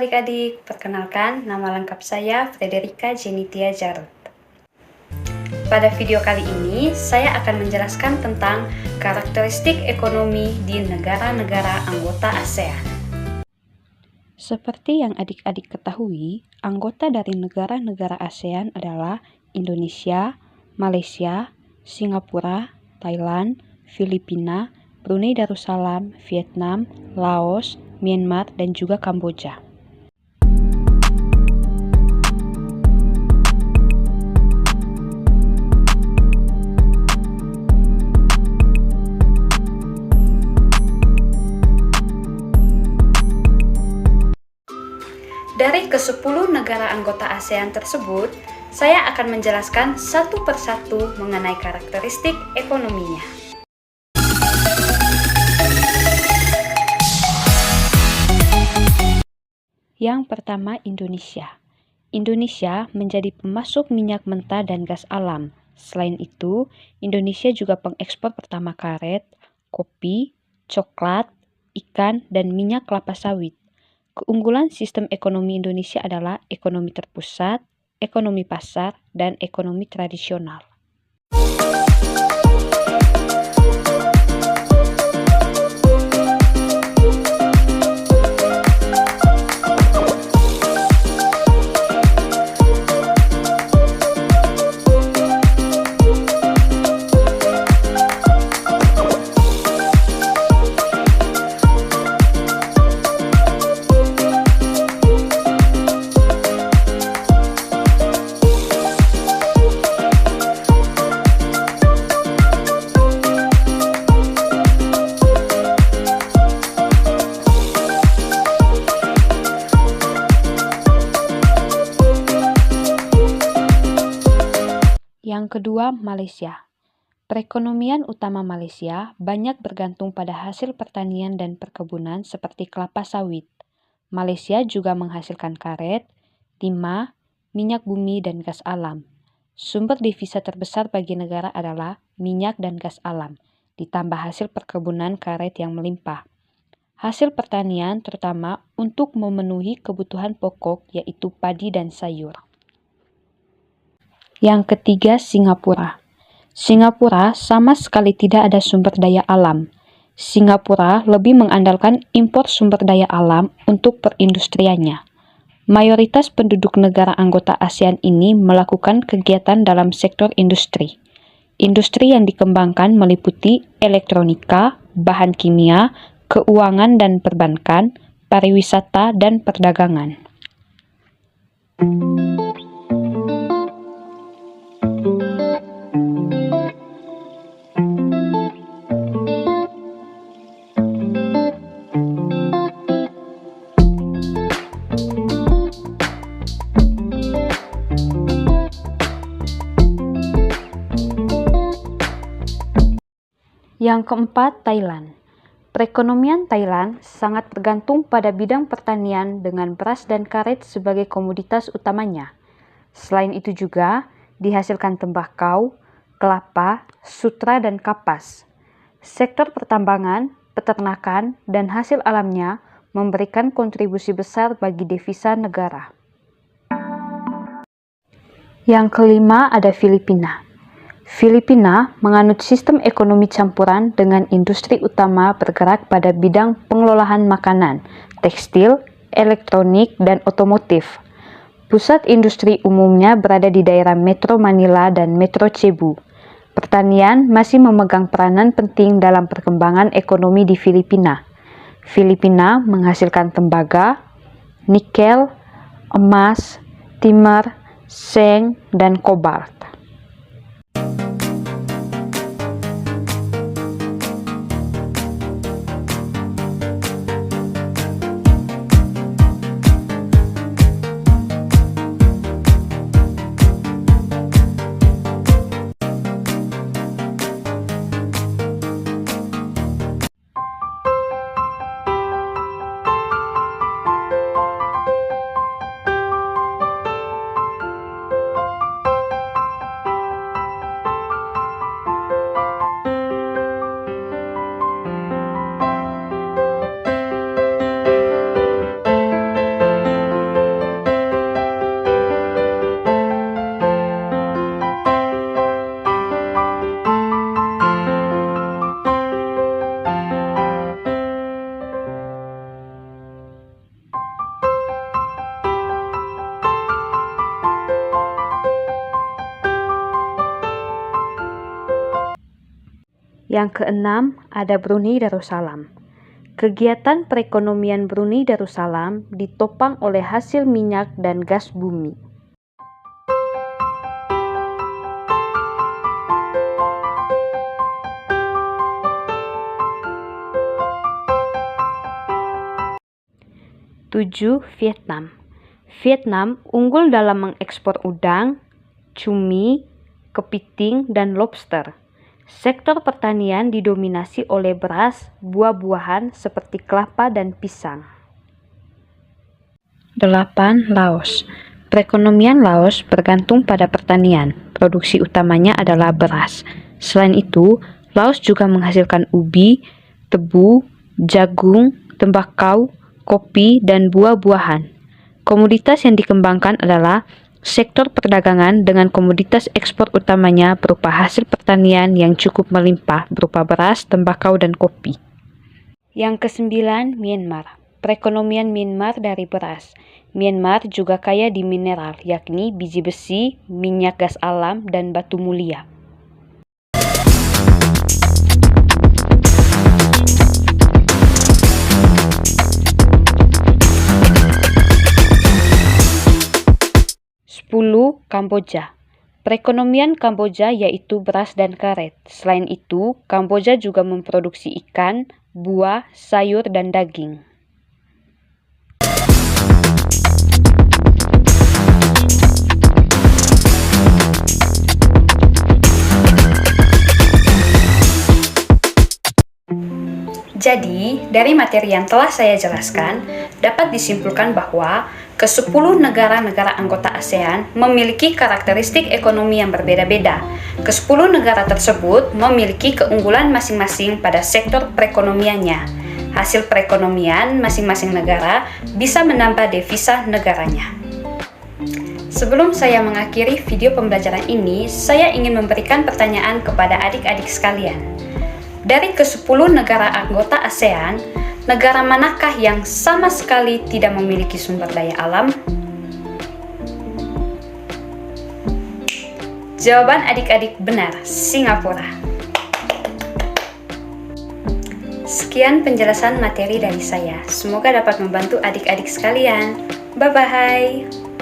adik-adik, perkenalkan nama lengkap saya Frederika Jenitia Jarut. Pada video kali ini, saya akan menjelaskan tentang karakteristik ekonomi di negara-negara anggota ASEAN. Seperti yang adik-adik ketahui, anggota dari negara-negara ASEAN adalah Indonesia, Malaysia, Singapura, Thailand, Filipina, Brunei Darussalam, Vietnam, Laos, Myanmar, dan juga Kamboja. Dari ke-10 negara anggota ASEAN tersebut, saya akan menjelaskan satu persatu mengenai karakteristik ekonominya. Yang pertama, Indonesia. Indonesia menjadi pemasok minyak mentah dan gas alam. Selain itu, Indonesia juga pengekspor pertama karet, kopi, coklat, ikan, dan minyak kelapa sawit. Keunggulan sistem ekonomi Indonesia adalah ekonomi terpusat, ekonomi pasar, dan ekonomi tradisional. Yang kedua, Malaysia. Perekonomian utama Malaysia banyak bergantung pada hasil pertanian dan perkebunan seperti kelapa sawit. Malaysia juga menghasilkan karet, timah, minyak bumi, dan gas alam. Sumber devisa terbesar bagi negara adalah minyak dan gas alam, ditambah hasil perkebunan karet yang melimpah. Hasil pertanian terutama untuk memenuhi kebutuhan pokok yaitu padi dan sayur. Yang ketiga, Singapura. Singapura sama sekali tidak ada sumber daya alam. Singapura lebih mengandalkan impor sumber daya alam untuk perindustriannya. Mayoritas penduduk negara anggota ASEAN ini melakukan kegiatan dalam sektor industri. Industri yang dikembangkan meliputi elektronika, bahan kimia, keuangan dan perbankan, pariwisata, dan perdagangan. Yang keempat, Thailand. Perekonomian Thailand sangat bergantung pada bidang pertanian dengan beras dan karet sebagai komoditas utamanya. Selain itu juga dihasilkan tembakau, kelapa, sutra, dan kapas. Sektor pertambangan, peternakan, dan hasil alamnya memberikan kontribusi besar bagi devisa negara. Yang kelima ada Filipina. Filipina menganut sistem ekonomi campuran dengan industri utama bergerak pada bidang pengelolaan makanan, tekstil, elektronik, dan otomotif. Pusat industri umumnya berada di daerah Metro Manila dan Metro Cebu. Pertanian masih memegang peranan penting dalam perkembangan ekonomi di Filipina. Filipina menghasilkan tembaga, nikel, emas, timah, seng, dan kobalt. Yang keenam, ada Brunei Darussalam. Kegiatan perekonomian Brunei Darussalam ditopang oleh hasil minyak dan gas bumi. Tujuh, Vietnam. Vietnam unggul dalam mengekspor udang, cumi, kepiting, dan lobster. Sektor pertanian didominasi oleh beras, buah-buahan seperti kelapa dan pisang. 8. Laos. Perekonomian Laos bergantung pada pertanian. Produksi utamanya adalah beras. Selain itu, Laos juga menghasilkan ubi, tebu, jagung, tembakau, kopi, dan buah-buahan. Komoditas yang dikembangkan adalah sektor perdagangan dengan komoditas ekspor utamanya berupa hasil pertanian yang cukup melimpah berupa beras, tembakau, dan kopi. Yang kesembilan, Myanmar. Perekonomian Myanmar dari beras. Myanmar juga kaya di mineral, yakni biji besi, minyak gas alam, dan batu mulia. Kamboja. Perekonomian Kamboja yaitu beras dan karet. Selain itu, Kamboja juga memproduksi ikan, buah, sayur, dan daging. Jadi, dari materi yang telah saya jelaskan, dapat disimpulkan bahwa ke-10 negara-negara anggota ASEAN memiliki karakteristik ekonomi yang berbeda-beda. Ke-10 negara tersebut memiliki keunggulan masing-masing pada sektor perekonomiannya. Hasil perekonomian masing-masing negara bisa menambah devisa negaranya. Sebelum saya mengakhiri video pembelajaran ini, saya ingin memberikan pertanyaan kepada adik-adik sekalian. Dari ke-10 negara anggota ASEAN, negara manakah yang sama sekali tidak memiliki sumber daya alam? Jawaban adik-adik benar, Singapura. Sekian penjelasan materi dari saya. Semoga dapat membantu adik-adik sekalian. Bye-bye.